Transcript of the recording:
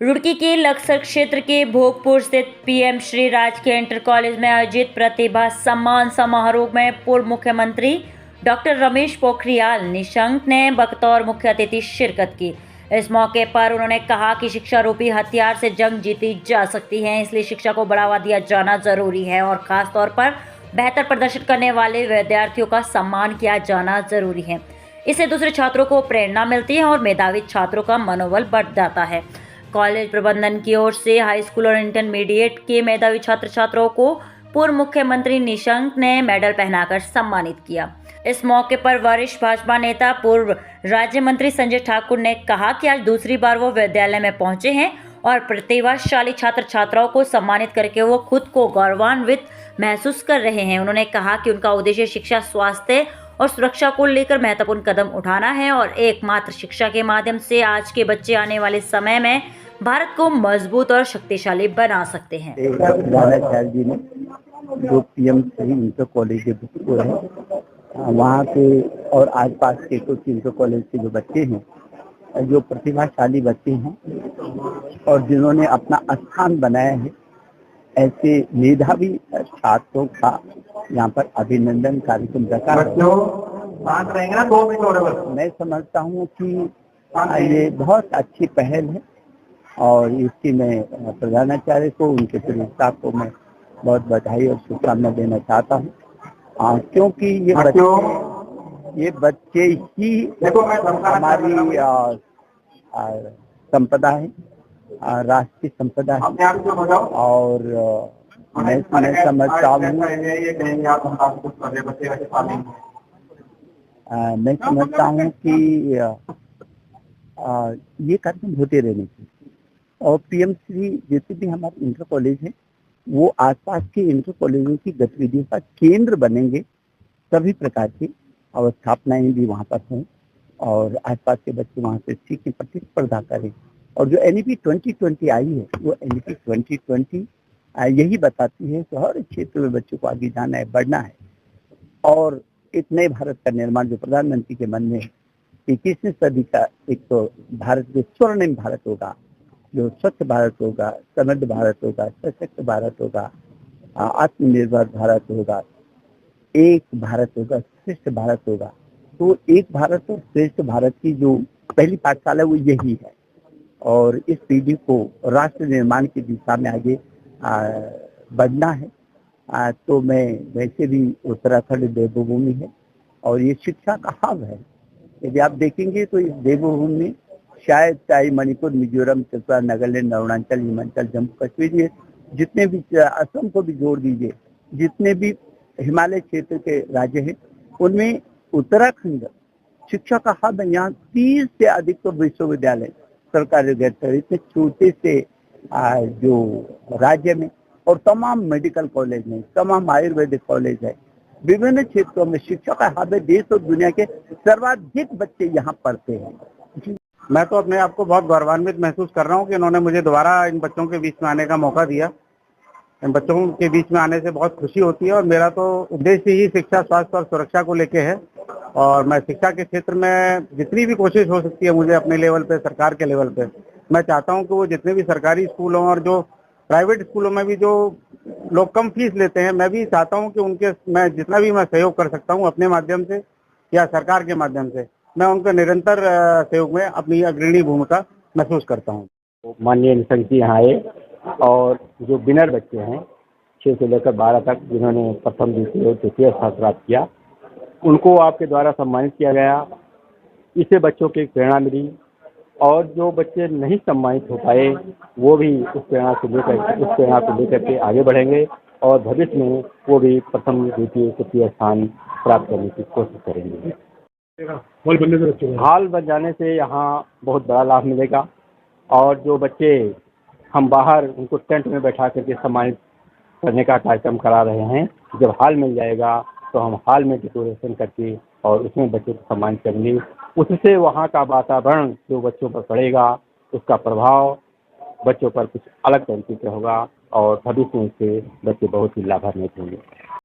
रुड़की के लक्सर क्षेत्र के भोगपुर स्थित पीएम श्री राजकीय इंटर कॉलेज में आयोजित प्रतिभा सम्मान समारोह में पूर्व मुख्यमंत्री डॉक्टर रमेश पोखरियाल निशंक ने बतौर मुख्य अतिथि शिरकत की। इस मौके पर उन्होंने कहा कि शिक्षा रूपी हथियार से जंग जीती जा सकती है, इसलिए शिक्षा को बढ़ावा दिया जाना जरूरी है और खास तौर पर बेहतर प्रदर्शन करने वाले विद्यार्थियों का सम्मान किया जाना जरूरी है। इससे दूसरे छात्रों को प्रेरणा मिलती है और मेधावी छात्रों का मनोबल बढ़ जाता है। कॉलेज प्रबंधन की ओर से हाई स्कूल और इंटरमीडिएट के मेधावी छात्र छात्राओं को पूर्व मुख्यमंत्री निशंक ने मेडल पहनाकर सम्मानित किया। इस मौके पर वरिष्ठ भाजपा नेता पूर्व राज्य मंत्री संजय ठाकुर ने कहा कि आज दूसरी बार वो विद्यालय में पहुंचे हैं और प्रतिभाशाली छात्र छात्राओं को सम्मानित करके वो खुद को गौरवान्वित महसूस कर रहे हैं। उन्होंने कहा कि उनका उद्देश्य शिक्षा, स्वास्थ्य और सुरक्षा को लेकर महत्वपूर्ण कदम उठाना है और एकमात्र शिक्षा के माध्यम से आज के बच्चे आने वाले समय में भारत को मजबूत और शक्तिशाली बना सकते हैं। जी ने जो पीएम श्री इंटर कॉलेज के भोगपुर है, वहाँ के और आसपास के कुछ इंटर कॉलेज के जो बच्चे हैं, जो प्रतिभाशाली बच्चे हैं और जिन्होंने अपना स्थान बनाया है, ऐसे मेधावी छात्रों का यहाँ पर अभिनंदन कार्यक्रम रखा है। मैं समझता हूँ कि ये बहुत अच्छी पहल है और इसकी मैं प्रधानाचार्य को, उनके पूरे स्टाफ को मैं बहुत बधाई और शुभकामना देना चाहता हूँ, क्योंकि ये बच्चे ही हमारी संपदा है, राष्ट्रीय संपदा है। और मैं समझता हूँ कि ये कार्यक्रम होते रहने चाहिए और पीएम श्री जितने भी हमारे इंटर कॉलेज हैं, वो आसपास के इंटर कॉलेजों की गतिविधियों का केंद्र बनेंगे। सभी प्रकार की अवस्थापनाएं भी वहाँ पर हों और आसपास के बच्चे वहाँ से सीखें, प्रतिस्पर्धा करें। और जो एनईपी 2020 आई है, वो एनईपी 2020 यही बताती है कि हर क्षेत्र में बच्चों को आगे जाना है, बढ़ना है और एक नए भारत का निर्माण जो प्रधानमंत्री के मन में है, 21वीं सदी का एक तो भारत जो स्वर्णिम भारत होगा, जो स्वच्छ भारत होगा, समृद्ध भारत होगा, सशक्त भारत होगा, आत्मनिर्भर भारत होगा, एक भारत होगा, श्रेष्ठ भारत होगा। तो एक भारत और श्रेष्ठ भारत की जो पहली पाठशाला वो यही है और इस पीढ़ी को राष्ट्र निर्माण की दिशा में आगे बढ़ना है। तो मैं वैसे भी उत्तराखंड देवभूमि है और ये शिक्षा का हब है। यदि आप देखेंगे तो इस देवभूमि में शायद चाहे मणिपुर, मिजोरम, त्रिपुरा, नागालैंड, अरुणाचल, हिमाचल, जम्मू कश्मीर, ये जितने भी, असम को भी जोड़ दीजिए, जितने भी हिमालय क्षेत्र के राज्य हैं, उनमें उत्तराखंड शिक्षा का हब है। यहाँ 30 से अधिक तो विश्वविद्यालय सरकारी गैर इतने छोटे से जो राज्य में, और तमाम मेडिकल कॉलेज में, तमाम आयुर्वेदिक कॉलेज है। विभिन्न क्षेत्रों में शिक्षा का हब है। देश और दुनिया के सर्वाधिक बच्चे यहाँ पढ़ते हैं। मैं तो अपने आप को बहुत गौरवान्वित महसूस कर रहा हूँ कि इन्होंने मुझे दोबारा इन बच्चों के बीच में आने का मौका दिया। इन बच्चों के बीच में आने से बहुत खुशी होती है और मेरा तो उद्देश्य ही शिक्षा, स्वास्थ्य और सुरक्षा को लेके है और मैं शिक्षा के क्षेत्र में जितनी भी कोशिश हो सकती है मुझे अपने लेवल पे, सरकार के लेवल पे, मैं चाहता हूँ कि वो जितने भी सरकारी स्कूल हों और जो प्राइवेट स्कूलों में भी जो लोग कम फीस लेते हैं, मैं भी चाहता हूँ कि उनके मैं जितना भी मैं सहयोग कर सकता हूँ अपने माध्यम से या सरकार के माध्यम से, मैं उनके निरंतर सहयोग में अपनी अग्रणी भूमिका महसूस करता हूँ। माननीय निशंक जी यहाँ आए और जो विनर बच्चे हैं 6 से लेकर 12 तक, जिन्होंने प्रथम, द्वितीय और तृतीय स्थान प्राप्त किया, उनको आपके द्वारा सम्मानित किया गया। इससे बच्चों की प्रेरणा मिली और जो बच्चे नहीं सम्मानित हो पाए वो भी उस प्रेरणा को लेकर के आगे बढ़ेंगे और भविष्य में वो भी प्रथम, द्वितीय, तृतीय स्थान प्राप्त करने की कोशिश करेंगे। हॉल बन जाने से यहाँ बहुत बड़ा लाभ मिलेगा और जो बच्चे हम बाहर उनको टेंट में बैठा करके सम्मानित करने का कार्यक्रम करा रहे हैं, जब हॉल मिल जाएगा तो हम हॉल में डेकोरेशन करके और उसमें बच्चों को सम्मानित करेंगे। उससे वहाँ का वातावरण जो बच्चों पर पड़ेगा, उसका प्रभाव बच्चों पर कुछ अलग तरीके से होगा और भविष्य में से बच्चे बहुत ही लाभान्वित होंगे।